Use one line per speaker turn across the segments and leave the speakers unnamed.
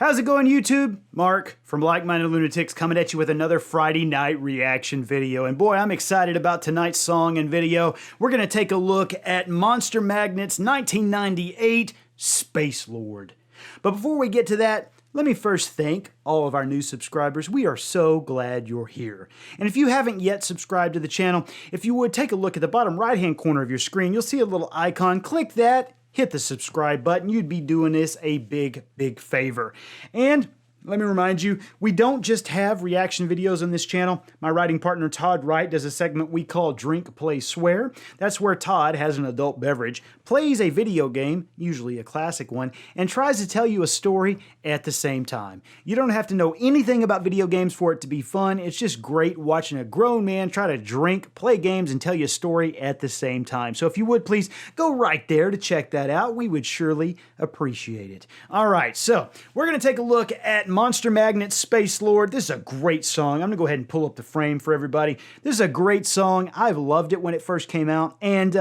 How's it going, YouTube? Mark from Like-Minded Lunatics coming at you with another Friday night reaction video. And boy, I'm excited about tonight's song and video. We're going to take a look at Monster Magnet's 1998 Space Lord. But before we get to that, let me first thank all of our new subscribers. We are so glad you're here. And if you haven't yet subscribed to the channel, if you would take a look at the bottom right-hand corner of your screen, you'll see a little icon. Click that. Hit the subscribe button. You'd be doing this a big, big favor. And let me remind you, we don't just have reaction videos on this channel. My writing partner, Todd Wright, does a segment we call Drink, Play, Swear. That's where Todd has an adult beverage, plays a video game, usually a classic one, and tries to tell you a story at the same time. You don't have to know anything about video games for it to be fun. It's just great watching a grown man try to drink, play games, and tell you a story at the same time. So if you would, please go right there to check that out. We would surely appreciate it. All right, so we're going to take a look at Monster Magnet Space Lord. This is a great song. I'm going to go ahead and pull up the frame for everybody. This is a great song. I've loved it when it first came out, and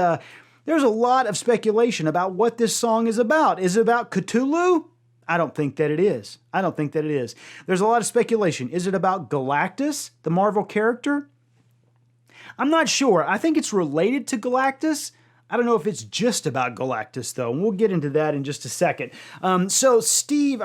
there's a lot of speculation about what this song is about. Is it about Cthulhu? I don't think that it is. I don't think that it is. There's a lot of speculation. Is it about Galactus, the Marvel character? I'm not sure. I think it's related to Galactus. I don't know if it's just about Galactus, though, and we'll get into that in just a second. So Dave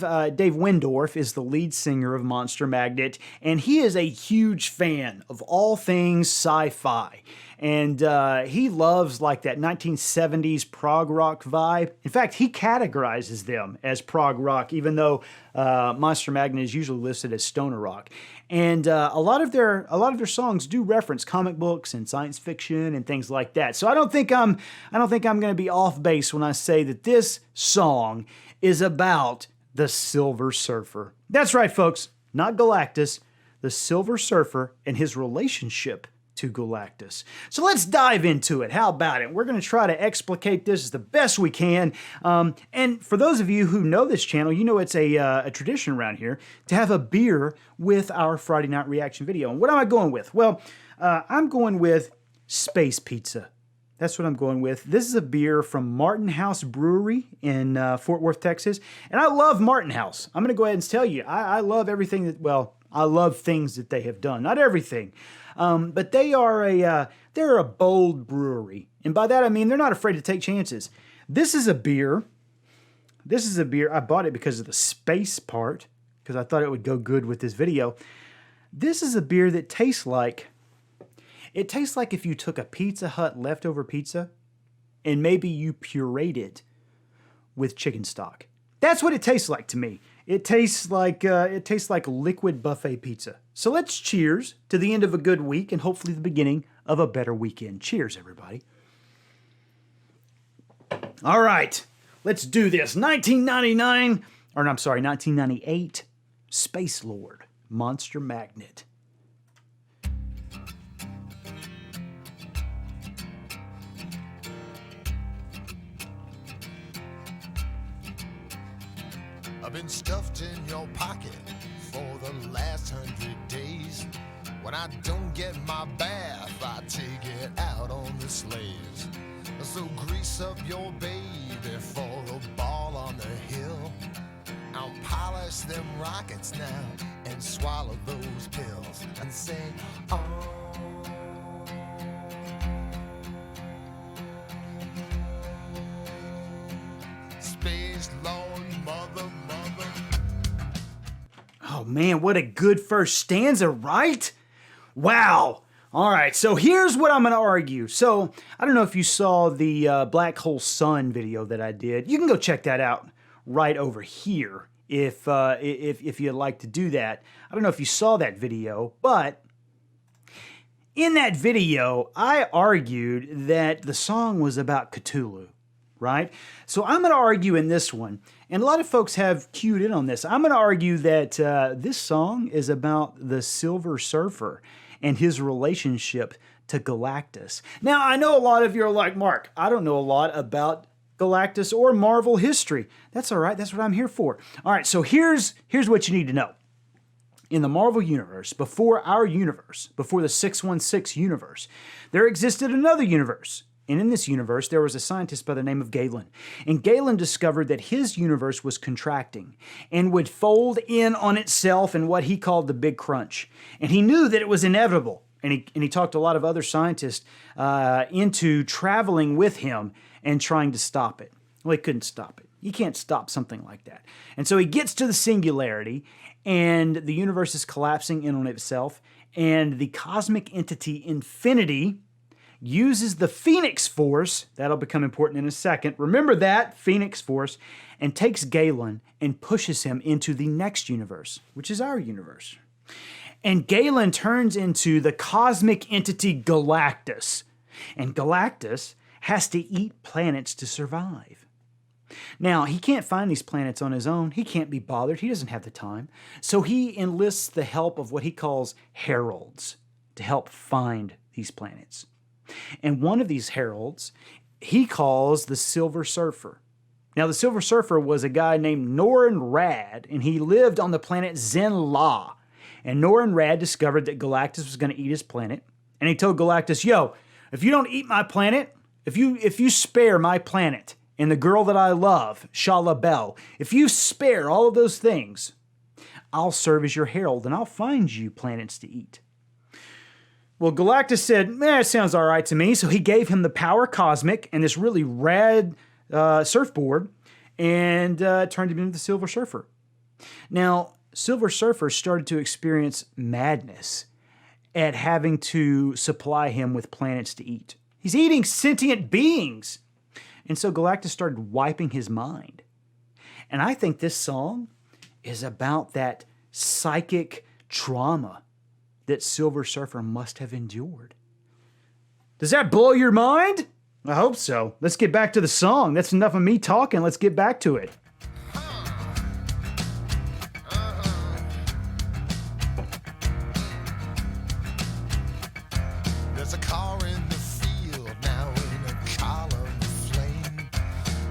Windorf is the lead singer of Monster Magnet, and he is a huge fan of all things sci-fi. And he loves like that 1970s prog rock vibe. In fact, he categorizes them as prog rock, even though Monster Magnet is usually listed as stoner rock. And a lot of their songs do reference comic books and science fiction and things like that. So I don't think I'm going to be off base when I say that this song is about the Silver Surfer. That's right, folks, not Galactus, the Silver Surfer and his relationship to Galactus. So let's dive into it. How about it? We're going to try to explicate this as the best we can. And for those of you who know this channel, you know it's a tradition around here to have a beer with our Friday night reaction video. And what am I going with? Well, I'm going with Space Pizza. That's what I'm going with. This is a beer from Martin House Brewery in Fort Worth, Texas. And I love Martin House. I'm going to go ahead and tell you, I love everything that, well, I love things that they have done. Not everything. But they're a bold brewery. And by that I mean they're not afraid to take chances. This is a beer. I bought it because of the space part, because I thought it would go good with this video. This is a beer that tastes like if you took a Pizza Hut leftover pizza and maybe you pureed it with chicken stock. That's what it tastes like to me. It tastes like liquid buffet pizza. So let's cheers to the end of a good week and hopefully the beginning of a better weekend. Cheers, everybody. All right, let's do this. 1998, Space Lord, Monster Magnet.
I've been stuffed in your pocket for the last 100 days. When I don't get my bath, I take it out on the slaves. So grease up your baby for the ball on the hill. I'll polish them rockets now and swallow those pills and say, oh. Space Lord, mother.
Oh man, what a good first stanza, right? Wow. All right, so here's what I'm going to argue. So I don't know if you saw the Black Hole Sun video that I did. You can go check that out right over here if you'd like to do that. I don't know if you saw that video, but in that video, I argued that the song was about Cthulhu. Right? So I'm going to argue in this one, and a lot of folks have cued in on this. I'm going to argue that this song is about the Silver Surfer and his relationship to Galactus. Now, I know a lot of you are like, Mark, I don't know a lot about Galactus or Marvel history. That's all right. That's what I'm here for. All right, so here's what you need to know. In the Marvel Universe, before our universe, before the 616 universe, there existed another universe. And in this universe, there was a scientist by the name of Galen. And Galen discovered that his universe was contracting and would fold in on itself in what he called the Big Crunch. And he knew that it was inevitable. And he talked a lot of other scientists into traveling with him and trying to stop it. Well, he couldn't stop it. You can't stop something like that. And so he gets to the singularity, and the universe is collapsing in on itself, and the cosmic entity infinity uses the Phoenix Force, that'll become important in a second, remember that, Phoenix Force, and takes Galen and pushes him into the next universe, which is our universe. And Galen turns into the cosmic entity Galactus, and Galactus has to eat planets to survive. Now, he can't find these planets on his own. He can't be bothered. He doesn't have the time. So he enlists the help of what he calls heralds to help find these planets. And one of these heralds he calls the Silver Surfer. Now, the Silver Surfer was a guy named Norin Rad, and he lived on the planet Zen-La. And Norin Rad discovered that Galactus was going to eat his planet. And he told Galactus, yo, if you don't eat my planet, if you spare my planet, and the girl that I love, Shala Bell, if you spare all of those things, I'll serve as your herald and I'll find you planets to eat. Well, Galactus said, it sounds all right to me. So he gave him the power cosmic and this really rad surfboard and turned him into the Silver Surfer. Now, Silver Surfer started to experience madness at having to supply him with planets to eat. He's eating sentient beings. And so Galactus started wiping his mind. And I think this song is about that psychic trauma that Silver Surfer must have endured. Does that blow your mind? I hope so. Let's get back to the song. That's enough of me talking. Let's get back to it.
There's a car in the field now in a column of flame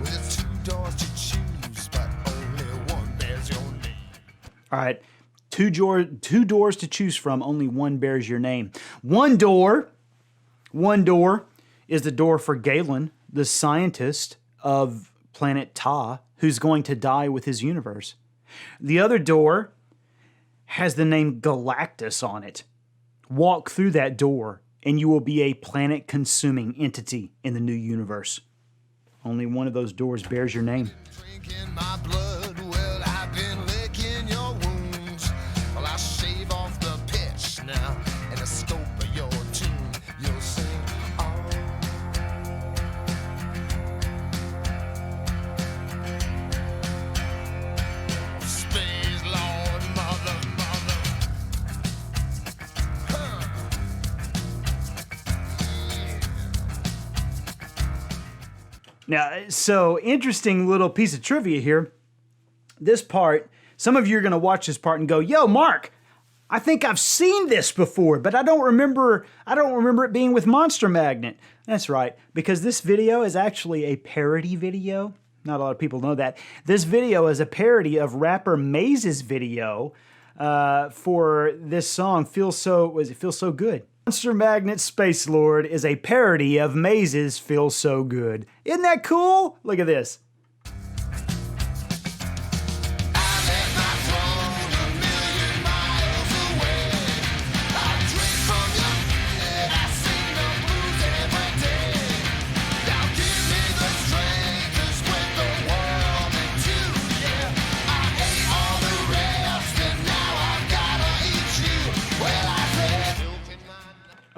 with 2 doors to choose, but only one bears your name.
All right, two doors to choose from, only one bears your name. One door is the door for Galen, the scientist of planet Ta, who's going to die with his universe. The other door has the name Galactus on it. Walk through that door, and you will be a planet-consuming entity in the new universe. Only one of those doors bears your name.
Drinking my blood, well, I've been licking your wounds. Well, I shave off the pitch now, and the scope of your tune, you'll sing, oh. Space Lord, mother. Huh.
Now, so interesting little piece of trivia here. This part, some of you are going to watch this part and go, yo, Mark, I think I've seen this before, but I don't remember it being with Monster Magnet. That's right, because this video is actually a parody video. Not a lot of people know that. This video is a parody of rapper Maze's video for this song, Feel So Good. Monster Magnet Space Lord is a parody of Maze's Feel So Good. Isn't that cool? Look at this.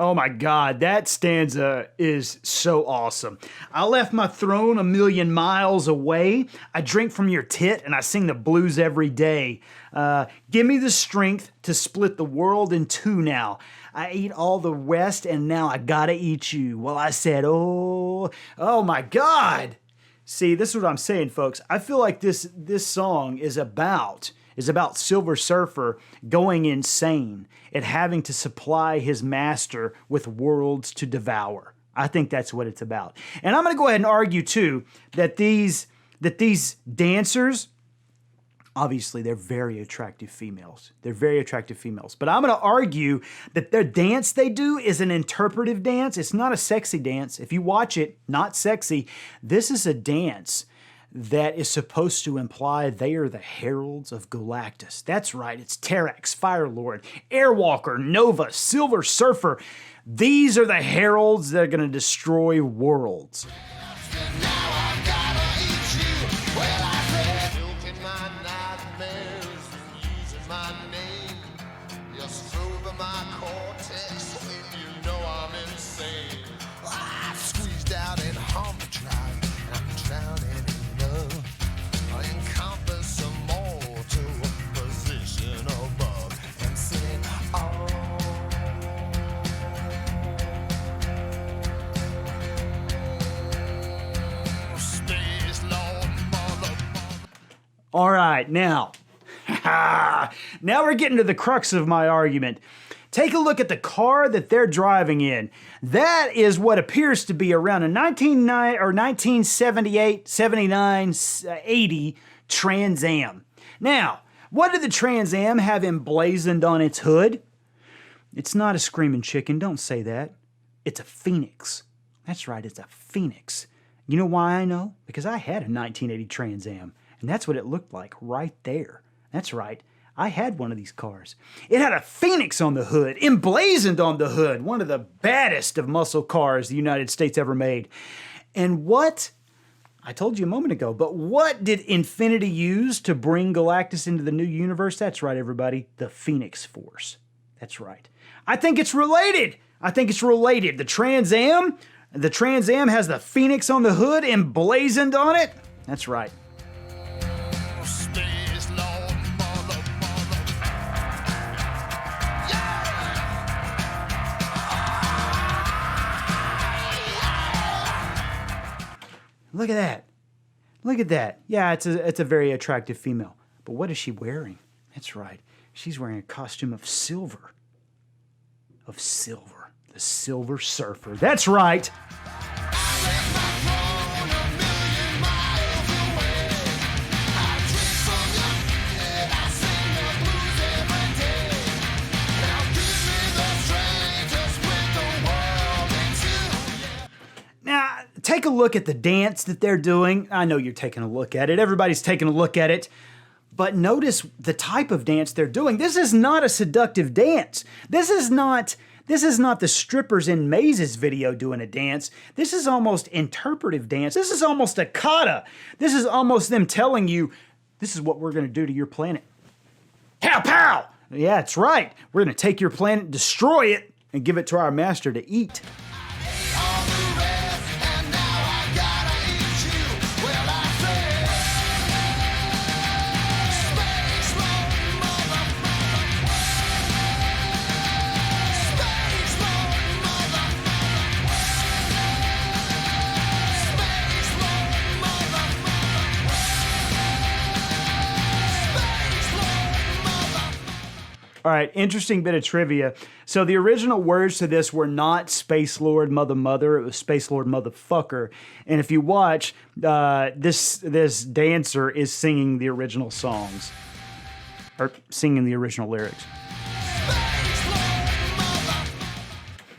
Oh my God, that stanza is so awesome. I left my throne a million miles away. I drink from your tit and I sing the blues every day. Give me the strength to split the world in two now. I eat all the rest and now I gotta eat you. Well, I said, oh my God. See, this is what I'm saying, folks. I feel like this song is about Silver Surfer going insane and having to supply his master with worlds to devour. I think that's what it's about. And I'm going to go ahead and argue, too, that these dancers Obviously, they're very attractive females. They're very attractive females. But I'm going to argue that their dance they do is an interpretive dance. It's not a sexy dance. If you watch it, not sexy. This is a dance that is supposed to imply they are the heralds of Galactus. That's right. It's Terrax, Firelord, Airwalker, Nova, Silver Surfer. These are the heralds that are going to destroy worlds. All right, now we're getting to the crux of my argument. Take a look at the car that they're driving in. That is what appears to be around a 1978, 79, 80 Trans Am. Now, what did the Trans Am have emblazoned on its hood? It's not a screaming chicken, don't say that. It's a phoenix. That's right, it's a phoenix. You know why I know? Because I had a 1980 Trans Am. And that's what it looked like right there. That's right. I had one of these cars. It had a phoenix on the hood, emblazoned on the hood. One of the baddest of muscle cars the United States ever made. And what, I told you a moment ago, but what did Infinity use to bring Galactus into the new universe? That's right, everybody. The Phoenix Force. That's right. I think it's related. The Trans Am has the phoenix on the hood emblazoned on it. That's right. Look at that. Look at that. Yeah, it's a very attractive female. But what is she wearing? That's right. She's wearing a costume of silver. Of silver. The Silver Surfer. That's right. Take a look at the dance that they're doing. I know you're taking a look at it. Everybody's taking a look at it. But notice the type of dance they're doing. This is not a seductive dance. This is not the strippers in Maze's video doing a dance. This is almost interpretive dance. This is almost a kata. This is almost them telling you, this is what we're going to do to your planet. Pow, pow! Yeah, that's right. We're going to take your planet, destroy it, and give it to our master to eat. All right, interesting bit of trivia. So the original words to this were not Space Lord Mother Mother, it was Space Lord Motherfucker. And if you watch, this dancer is singing the original songs, or singing the original lyrics.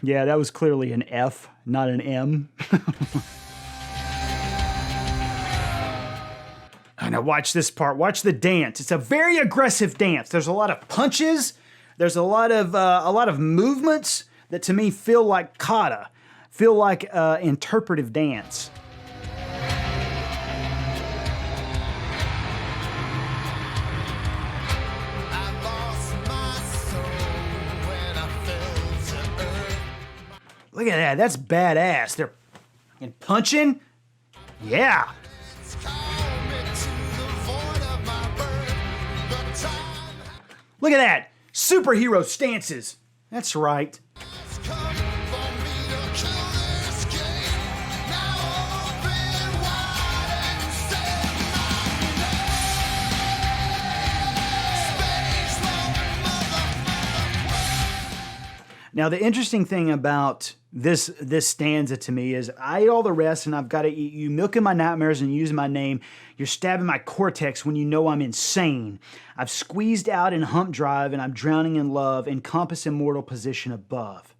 Yeah, that was clearly an F, not an M. Now watch this part. Watch the dance. It's a very aggressive dance. There's a lot of punches. There's a lot of movements that to me feel like kata, feel like interpretive dance. Look at that. That's badass. They're punching. Yeah. Look at that! Superhero stances! That's right. Now, the interesting thing about this stanza to me is, I eat all the rest and I've got to eat you, milking my nightmares and using my name. You're stabbing my cortex when you know I'm insane. I've squeezed out in hump drive and I'm drowning in love, encompass immortal position above.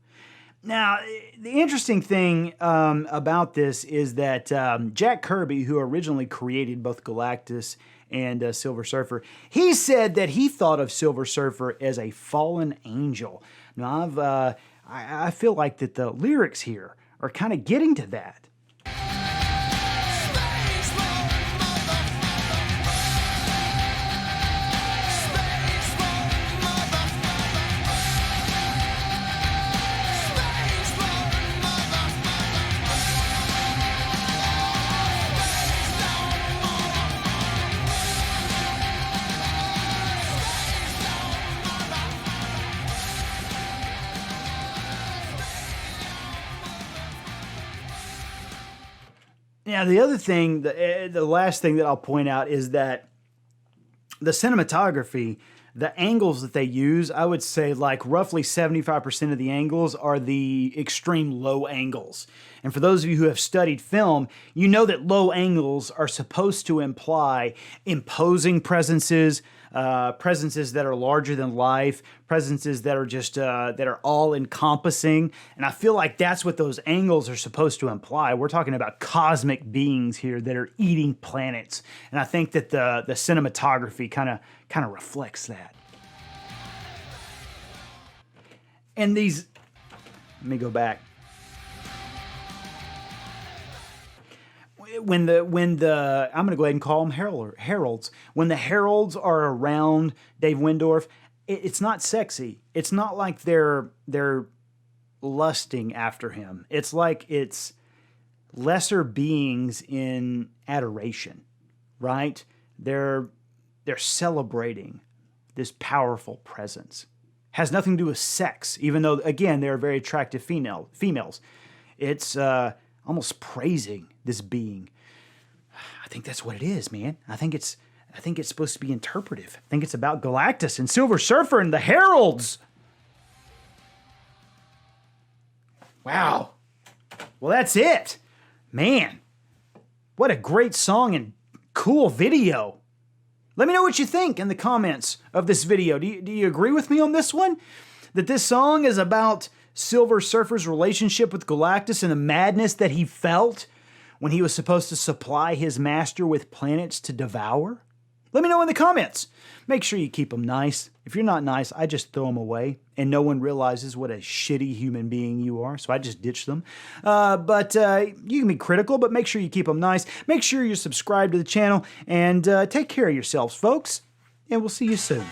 Now, the interesting thing about this is that Jack Kirby, who originally created both Galactus and Silver Surfer, he said that he thought of Silver Surfer as a fallen angel. Now, I feel like that the lyrics here are kind of getting to that. Now, the other thing, the last thing that I'll point out is that the cinematography, the angles that they use, I would say like roughly 75% of the angles are the extreme low angles. And for those of you who have studied film, you know that low angles are supposed to imply imposing presences, presences that are larger than life, presences that are just that are all encompassing. And I feel like that's what those angles are supposed to imply. We're talking about cosmic beings here that are eating planets, and I think that the cinematography kind of reflects that. And these, let me go back. When the I'm going to go ahead and call them heralds. When the heralds are around Dave Windorf, it's not sexy. It's not like they're lusting after him. It's like it's lesser beings in adoration, right? They're celebrating this powerful presence. Has nothing to do with sex, even though, again, they're very attractive females. It's almost praising this being. I think that's what it is, man. I think it's supposed to be interpretive. I think it's about Galactus and Silver Surfer and the Heralds. Wow. Well, that's it. Man, what a great song and cool video. Let me know what you think in the comments of this video. Do you agree with me on this one? That this song is about Silver Surfer's relationship with Galactus and the madness that he felt when he was supposed to supply his master with planets to devour? Let me know in the comments. Make sure you keep them nice. If you're not nice, I just throw them away, and no one realizes what a shitty human being you are, so I just ditch them. But you can be critical, but make sure you keep them nice. Make sure you're subscribed to the channel, and take care of yourselves, folks, and we'll see you soon.